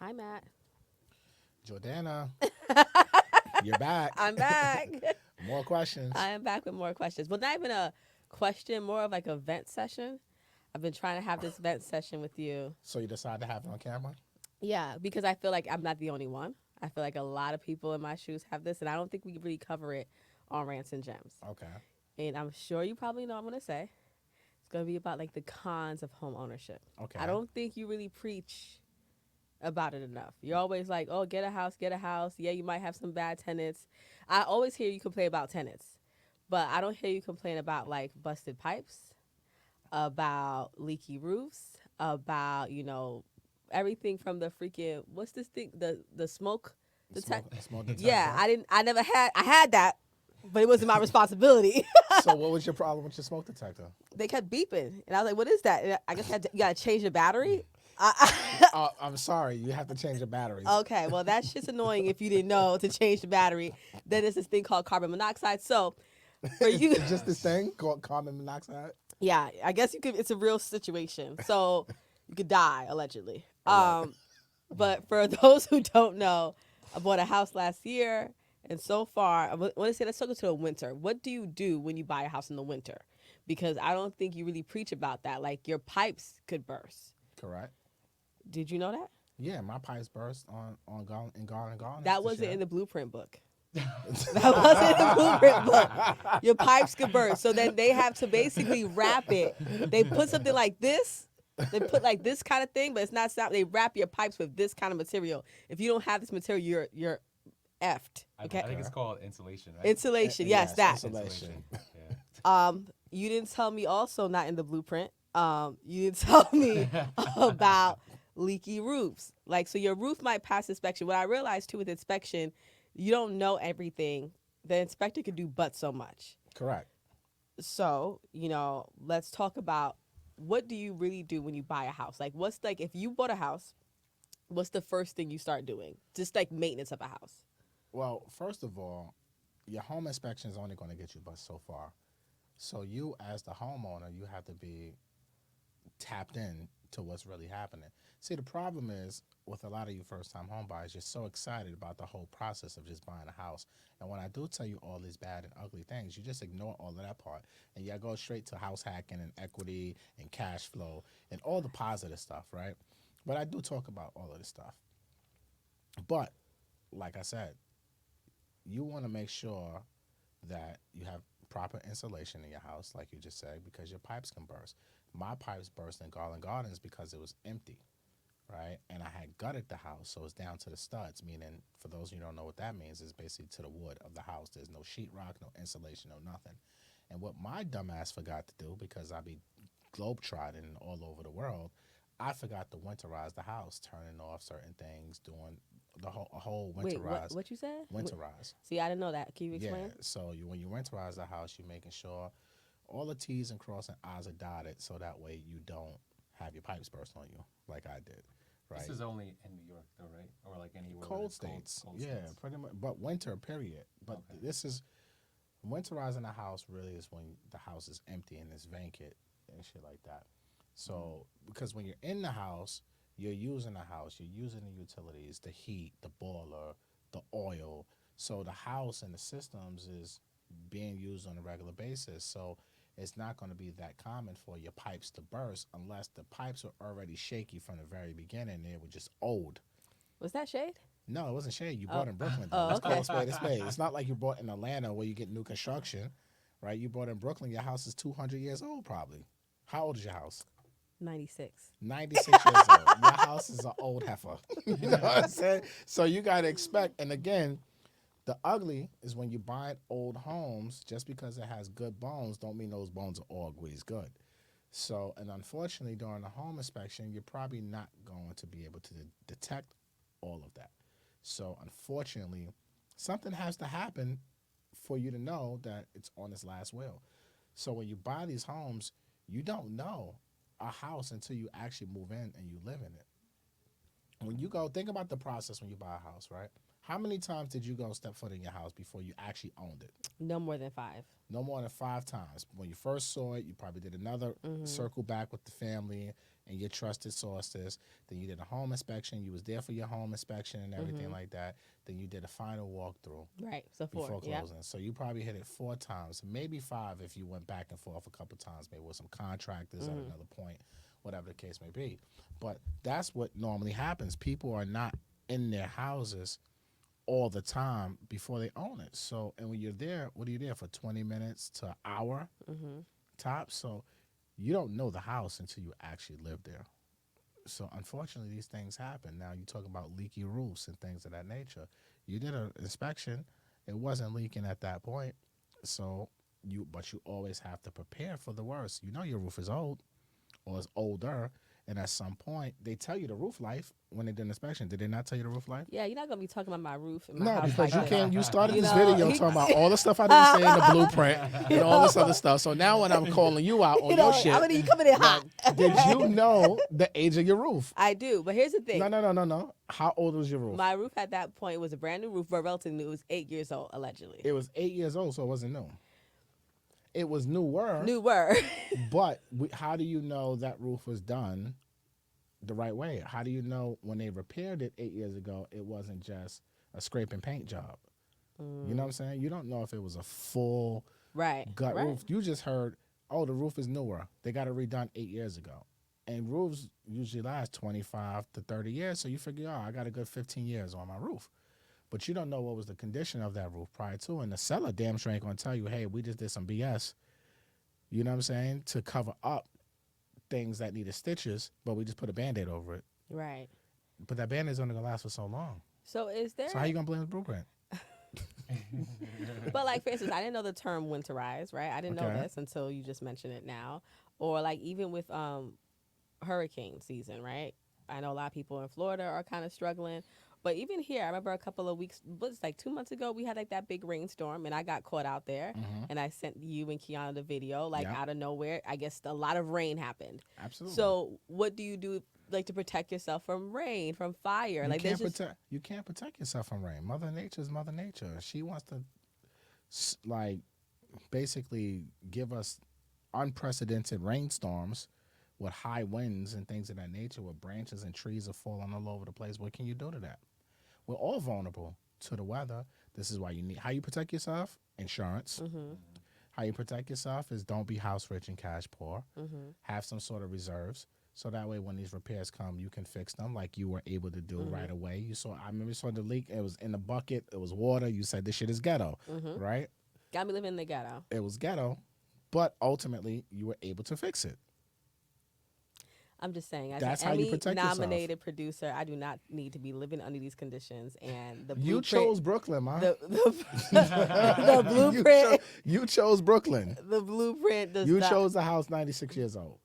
Hi, Matt. Jordana, you're back. I'm back. More questions. I am back with more questions. Well, not even a question, more of like a vent session. I've been trying to have this vent session with you. So you decided to have it on camera? Yeah, because I feel like I'm not the only one. I feel like a lot of people in my shoes have this, and I don't think we really cover it on Rants and Gems. Okay. And I'm sure you probably know what I'm going to say. It's going to be about like the cons of home ownership. I Okay. don't think you really preach about it enough. You're always like, oh, get a house, get a house. Yeah, you might have some bad tenants. I always hear you complain about tenants, but I don't hear you complain about like busted pipes, about leaky roofs, about, everything from the freaking, what's this thing? The smoke detect. Smoke Yeah, detector. I had that, but it wasn't my responsibility. So what was your problem with your smoke detector? They kept beeping. And I was like, what is that? And I guess you got to change the battery. I'm sorry, you have to change the batteries. Okay, well that shit's annoying if you didn't know to change the battery. Then there's this thing called carbon monoxide. So for you, It's just this thing called carbon monoxide. yeah, I guess you could. It's a real situation. So you could die allegedly. Alleged. But for those who don't know, I bought a house last year, and so far, I want to say let's talk to the winter. What do you do when you buy a house in the winter? Because I don't think you really preach about that. Like your pipes could burst. Correct. Did you know that? Yeah, my pipes burst on Garden Gardens That this wasn't year. in the blueprint book. That wasn't the blueprint book. Your pipes could burst. So then they have to basically wrap it. They put something like this. They put like this kind of thing, but it's not sound. They wrap your pipes with this kind of material. If you don't have this material, you're effed. Okay. I think it's called insulation, right? Insulation. Yes, Yes, that. insulation. Yeah. You didn't tell me also not in the blueprint. You didn't tell me about leaky roofs. Like so your roof might pass inspection. What I realized too with inspection, you don't know everything. The inspector could do but so much. Correct. So, let's talk about what do you really do when you buy a house? Like what's like if you bought a house, what's the first thing you start doing? Just like maintenance of a house. Well, first of all, your home inspection is only going to get you but so far. So you, as the homeowner, you have to be tapped in to what's really happening. See, the problem is with a lot of you first time home buyers, you're so excited about the whole process of just buying a house. And when I do tell you all these bad and ugly things, you just ignore all of that part. And you go straight to house hacking and equity and cash flow and all the positive stuff, right? But I do talk about all of this stuff. But like I said, you want to make sure that you have proper insulation in your house, like you just said, because your pipes can burst. My pipes burst in Garland Gardens because it was empty, right? And I had gutted the house, so it's down to the studs, meaning, for those of you who don't know what that means, it's basically to the wood of the house. There's no sheetrock, no insulation, no nothing. And what my dumbass forgot to do, because I be globetrotting all over the world, I forgot to winterize the house, turning off certain things, doing a whole Wait, winterize. what you said? Winterize. See, I didn't know that. Can you Yeah. explain? So when you winterize the house, you're making sure all the T's and cross and I's are dotted, so that way you don't have your pipes burst on you, like I did. Right. This is only in New York, though, right? Or like anywhere. where Cold it's states. Cold Yeah, states. pretty much. But winter, period. But Okay. this is winterizing a house really is when the house is empty and it's vacant and shit like that. So because when you're in the house, you're using the house, you're using the utilities, the heat, the boiler, the oil. So the house and the systems is being used on a regular basis. So it's not going to be that common for your pipes to burst unless the pipes are already shaky from the very beginning. They were just old. Was that shade? No, it wasn't shade. You Oh. bought in Brooklyn, though. Oh, Let's call okay. a spade a spade. It's not like you bought in Atlanta where you get new construction, right? You bought in Brooklyn. Your house is 200 years old, probably. How old is your house? 96. 96 years old. Your house is an old heifer. You know what I'm saying? So you got to expect, and again, the ugly is when you buy old homes, just because it has good bones, don't mean those bones are always good. So, and unfortunately, during the home inspection, you're probably not going to be able to detect all of that. So, unfortunately, something has to happen for you to know that it's on its last will. So, when you buy these homes, you don't know a house until you actually move in and you live in it. When you go, think about the process when you buy a house, right? How many times did you go step foot in your house before you actually owned it? No more than 5. No more than 5 times. When you first saw it, you probably did another circle back with the family and your trusted sources. Then you did a home inspection. You was there for your home inspection and everything like that. Then you did a final walkthrough Right. So 4. before Yeah. closing. So you probably hit it 4 times, maybe 5 if you went back and forth a couple times, maybe with some contractors at another point, whatever the case may be. But that's what normally happens. People are not in their houses all the time before they own it. So, and when you're there, what are you there for? 20 minutes to an hour tops. So you don't know the house until you actually live there. So unfortunately, these things happen. Now you talk about leaky roofs and things of that nature. You did an inspection, it wasn't leaking at that point. So but you always have to prepare for the worst. You know your roof is old or it's older, and at some point they tell you the roof life when they did an inspection. Did they not tell you the roof life? Yeah, you're not gonna be talking about my roof in my No, house because like you this. can't. You started You this know, video talking about all the stuff I didn't say in the blueprint and all this other stuff. So now when I'm calling you out on You know, your shit, I'm gonna be coming in hot. did you know the age of your roof? I do, but here's the thing. No. How old was your roof? My roof at that point was a brand new roof, but relatively new. It was 8 years old, allegedly. It was 8 years old, so it wasn't new. It was newer. Newer. But how do you know that roof was done the right way? How do you know when they repaired it 8 years ago, it wasn't just a scrape and paint job? You know what I'm saying? You don't know if it was a full Right. gut right. roof. You just heard, oh, the roof is newer. They got it redone 8 years ago. And roofs usually last 25 to 30 years. So you figure, oh, I got a good 15 years on my roof. But you don't know what was the condition of that roof prior to. And the seller damn sure ain't going to tell you, hey, we just did some BS, you know what I'm saying, to cover up things that needed stitches, but we just put a Band-Aid over it. Right. But that Band-Aid's only going to last for so long. So is there? So how you going to blame the blueprint? But like, for instance, I didn't know the term winterize, right? I didn't know Okay. this until you just mentioned it now. Or like even with hurricane season, right? I know a lot of people in Florida are kind of struggling. But even here, I remember a couple of weeks, but it's like 2 months ago, we had like that big rainstorm, and I got caught out there, and I sent you and Kiana the video, like Yeah. out of nowhere. I guess a lot of rain happened. Absolutely. So what do you do, like, to protect yourself from rain, from fire? Like, there's just You can't protect yourself from rain. Mother Nature's Mother Nature. She wants to, like, basically give us unprecedented rainstorms with high winds and things of that nature, where branches and trees are falling all over the place. What can you do to that? We're all vulnerable to the weather. This is why you need, how you protect yourself? Insurance. How you protect yourself is don't be house rich and cash poor. Have some sort of reserves. So that way when these repairs come, you can fix them like you were able to do right away. I remember you saw the leak. It was in the bucket. It was water. You said this shit is ghetto, right? got me living in the ghetto. It was ghetto, but ultimately you were able to fix it. I'm just saying, as That's an how you Emmy protect yourself. nominated producer, I do not need to be living under these conditions. And the You blueprint, chose Brooklyn, man. the blueprint, You chose Brooklyn. the blueprint does You not. chose a house 96 years old.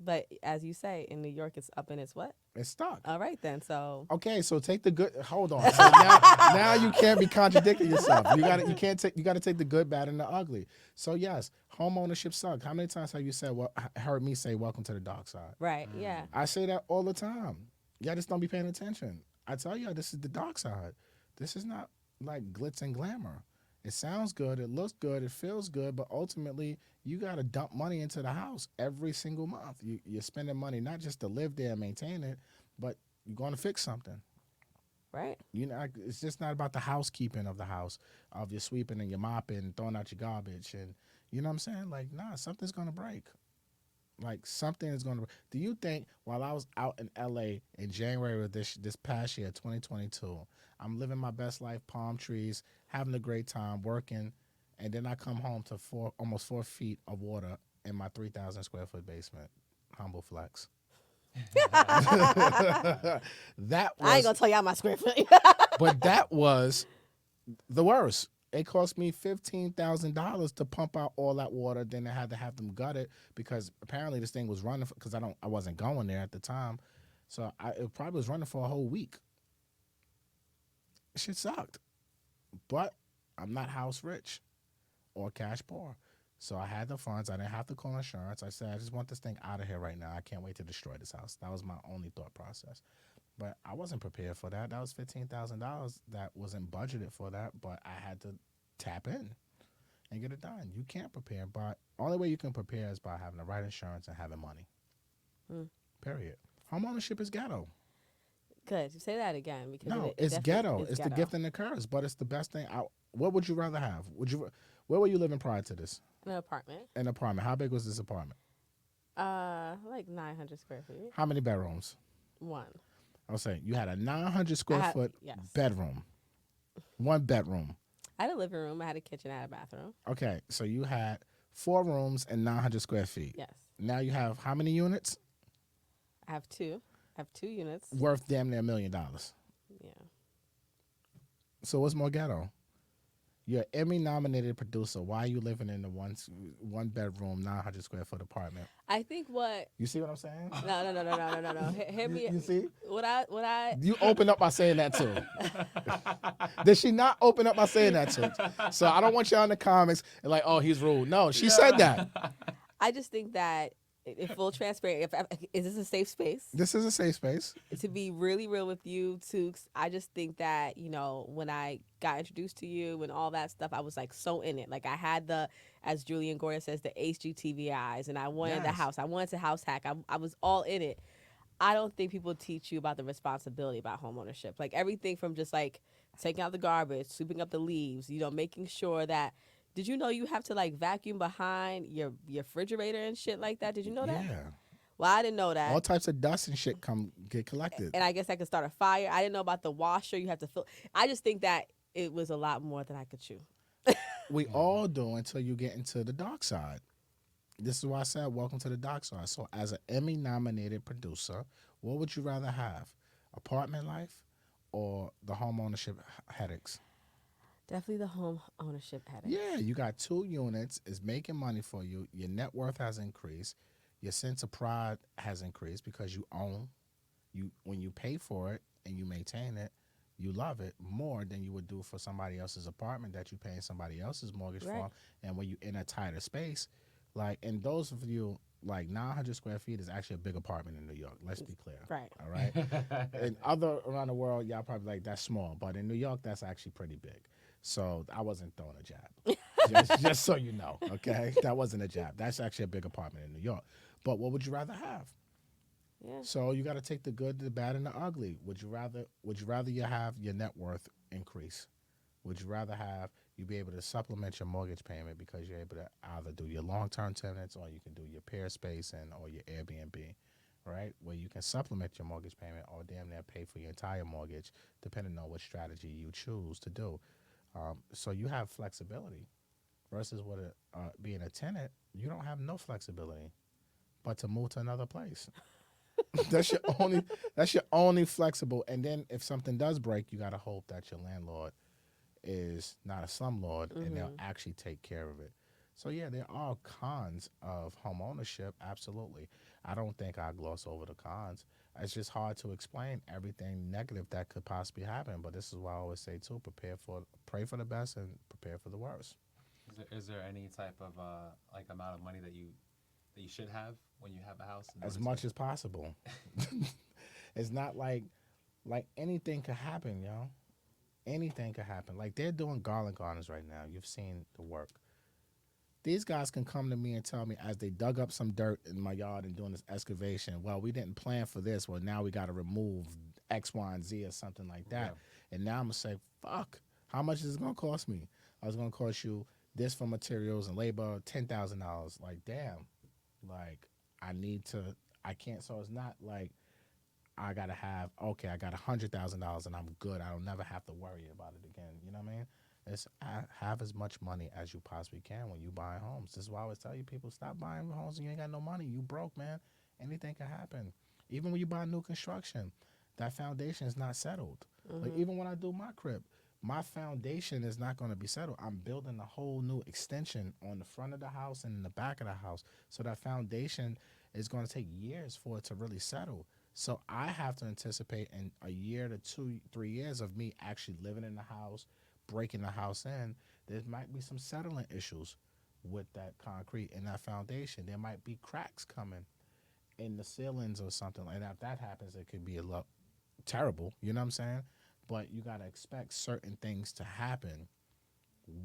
But as you say, in New York, it's up in its what? It's stuck. All right then. So Okay, so take the good. Hold on. So now you can't be contradicting yourself. You got to take the good, bad, and the ugly. So yes, home ownership sucks. How many times have you said? Well, heard me say, "Welcome to the dark side." right, yeah. I say that all the time. Y'all just don't be paying attention. I tell y'all, this is the dark side. This is not like glitz and glamour. It sounds good, it looks good, it feels good, but ultimately you got to dump money into the house every single month. You're spending money not just to live there and maintain it, but you're going to fix something. Right. You know, it's just not about the housekeeping of the house, of your sweeping and your mopping, throwing out your garbage, and you know what I'm saying? Like, nah, something's going to break. Like, something is going to. Do you think while I was out in L.A. in January of this past year, 2022, I'm living my best life, palm trees, having a great time, working, and then I come home to almost 4 feet of water in my 3,000 square foot basement? Humble flex. That I was, ain't gonna tell y'all my square foot. but that was the worst. It cost me $15,000 to pump out all that water. Then I had to have them gut it because apparently this thing was running because I wasn't going there at the time, so it probably was running for a whole week. Shit sucked, but I'm not house rich or cash poor, so I had the funds. I didn't have to call insurance. I said I just want this thing out of here right now. I can't wait to destroy this house. That was my only thought process. But I wasn't prepared for that. That was $15,000 that wasn't budgeted for that, but I had to tap in and get it done. You can't prepare, but only way you can prepare is by having the right insurance and having money. Mm. Period. Home ownership is ghetto. Good. Say that again because No, it it's definitely ghetto. is It's the ghetto. gift and the curse, but it's the best thing. What would you rather have? Where were you living prior to this? An apartment, An apartment. How big was this apartment? like 900 square feet. How many bedrooms? One. I was saying you had a 900 I square had, foot yes. bedroom, one bedroom. I had a living room. I had a kitchen. I had a bathroom. Okay, so you had 4 rooms and 900 square feet. Yes. Now you have how many units? I have two. I have 2 units. Worth damn near $1 million. Yeah. So what's more ghetto? You're an Emmy-nominated producer. Why are you living in the one bedroom, 900 square foot apartment? I think what. You see what I'm saying? No. Hear me. You see? What I. You open up by saying that too. Did she not open up by saying that too? So I don't want y'all in the comments and like, oh, he's rude. No, she said that. I just think that if full transparent, is this a safe space? This is a safe space. To be really real with you, Tooks, I just think that, you know, when I got introduced to you and all that stuff, I was like so in it. Like I had as Julian Gordon says, the HGTV eyes, and I wanted the Yes. house. I wanted to house hack. I was all in it. I don't think people teach you about the responsibility about homeownership. Like everything from just like taking out the garbage, sweeping up the leaves, you know, making sure that. Did you know you have to like vacuum behind your refrigerator and shit like that? Did you know that? Yeah. Well, I didn't know that. All types of dust and shit get collected. And I guess I could start a fire. I didn't know about the washer. You have to fill. I just think that it was a lot more than I could chew. We all do until you get into the dark side. This is why I said welcome to the dark side. So as an Emmy-nominated producer, what would you rather have? Apartment life or the home ownership headaches? Definitely the home ownership headache. Yeah, you got 2 units. It's making money for you. Your net worth has increased. Your sense of pride has increased because you own. When you pay for it and you maintain it, you love it more than you would do for somebody else's apartment that you're paying somebody else's mortgage Right. for. And when you're in a tighter space, like, and those of you, like 900 square feet is actually a big apartment in New York. Let's be clear. Right. All right. And other around the world, y'all probably like that's small, but in New York, that's actually pretty big. So I wasn't throwing a jab, just so you know. Okay, that wasn't a jab. That's actually a big apartment in New York. But what would you rather have? Yeah. So you got to take the good, the bad, and the ugly. Would you rather you have your net worth increase? Would you rather have you be able to supplement your mortgage payment because you're able to either do your long-term tenants or you can do your pair space or your Airbnb, right? Where you can supplement your mortgage payment or damn near pay for your entire mortgage, depending on what strategy you choose to do. So you have flexibility versus being a tenant, you don't have no flexibility but to move to another place. That's your only flexible. And then if something does break, you got to hope that your landlord is not a slumlord and they'll actually take care of it. So yeah, there are cons of home ownership. Absolutely. I don't think I gloss over the cons. It's just hard to explain everything negative that could possibly happen. But this is why I always say too: pray for the best and prepare for the worst. Is there any type of like amount of money that you should have when you have a house? As much as possible. It's not like anything could happen, yo. Anything could happen. Like they're doing garland gardens right now. You've seen the work. These guys can come to me and tell me as they dug up some dirt in my yard and doing this excavation, well, we didn't plan for this. Well, now we got to remove X, Y, and Z or something like that. Yeah. And now I'm going to say, fuck, how much is it going to cost me? I was going to cost you this for materials and labor, $10,000. Like, damn. Like, I can't. So it's not like I got to have, okay, I got $100,000 and I'm good. I don't never have to worry about it again. You know what I mean? It's have as much money as you possibly can when you buy homes. This is why I always tell you people, stop buying homes and you ain't got no money. You broke, man. Anything can happen. Even when you buy new construction, that foundation is not settled. Like even when I do my crib, my foundation is not going to be settled. I'm building a whole new extension on the front of the house and in the back of the house. So that foundation is going to take years for it to really settle. So I have to anticipate in a year to 2-3 years of me actually living in the house, breaking the house in, there might be some settling issues with that concrete and that foundation. There might be cracks coming in the ceilings or something. And if that happens, it could be a lot terrible. You know what I'm saying? But you gotta expect certain things to happen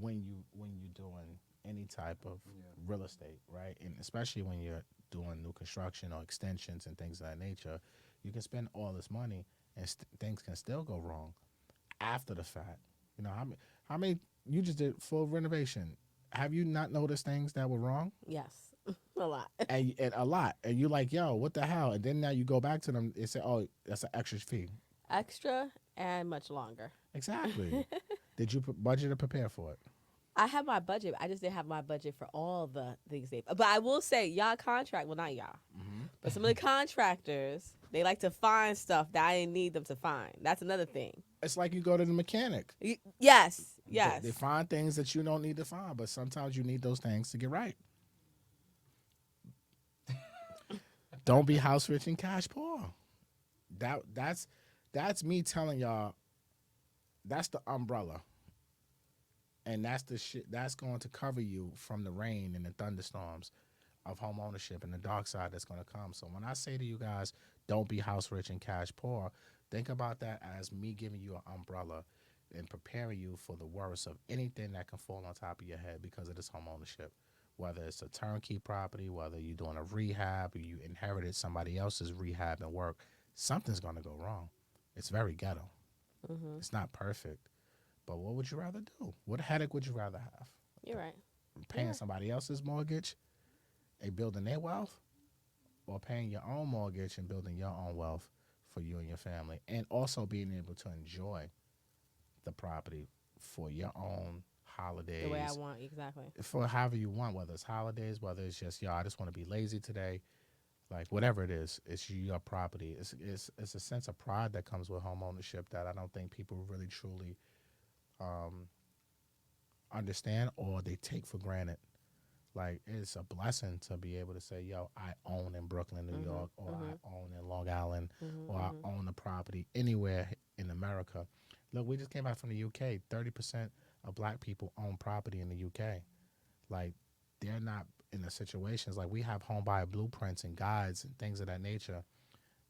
when you're doing any type of Yeah. real estate, right? And especially when you're doing new construction or extensions and things of that nature, you can spend all this money and things can still go wrong after the fact. You know, how many you just did full renovation? Have you not noticed things that were wrong? Yes, a lot. And a lot, and you like, yo, what the hell? And then now you go back to them and say, oh, that's an extra fee. Extra and much longer. Exactly. Did you budget to prepare for it? I have my budget. I just didn't have my budget for all the things they. But I will say, y'all contract. Well, not y'all, but some of the contractors, they like to find stuff that I didn't need them to find. That's another thing. It's like you go to the mechanic. Yes, They- yes. They find things that you don't need to find, but sometimes you need those things to get right. Don't be house rich and cash poor. That's me telling y'all. That's the umbrella, and that's the shit that's going to cover you from the rain and the thunderstorms of home ownership and the dark side that's going to come. So when I say to you guys, don't be house rich and cash poor, think about that as me giving you an umbrella and preparing you for the worst of anything that can fall on top of your head because of this home ownership. Whether it's a turnkey property, whether you're doing a rehab, or you inherited somebody else's rehab and work, something's going to go wrong. It's very ghetto. It's not perfect. But what would you rather do? What headache would you rather have? You're right. Paying Yeah. somebody else's mortgage and building their wealth, or paying your own mortgage and building your own wealth for you and your family, and also being able to enjoy the property for your own holidays, The way I want, exactly. for however you want, whether it's holidays, whether it's just, yo, I just want to be lazy today, like whatever it is, it's your property. It's a sense of pride that comes with home ownership that I don't think people really truly um, understand, or they take for granted. Like, it's a blessing to be able to say, yo, I own in Brooklyn, New York, or I own in Long Island, or I own a property anywhere in America. Look, we just came back from the UK. 30% of black people own property in the UK. Like, they're not in the situations, like we have home buyer blueprints and guides and things of that nature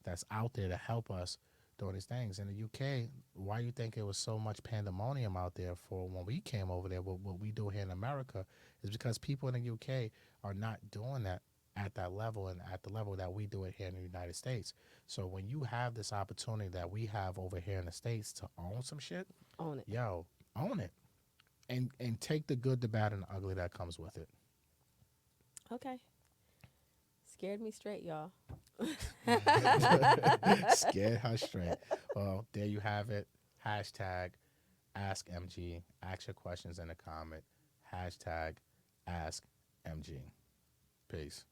that's out there to help us doing these things. In the UK, why you think it was so much pandemonium out there for when we came over there, what we do here in America, is because people in the UK are not doing that at that level and at the level that we do it here in the United States. So when you have this opportunity that we have over here in the States to own some shit, Own it. yo, own it. And take the good, the bad, and the ugly that comes with it. Okay. Scared me straight, y'all. Scared her straight. Well, there you have it. Hashtag Ask MG. Ask your questions in the comment. Hashtag Ask MG. Peace.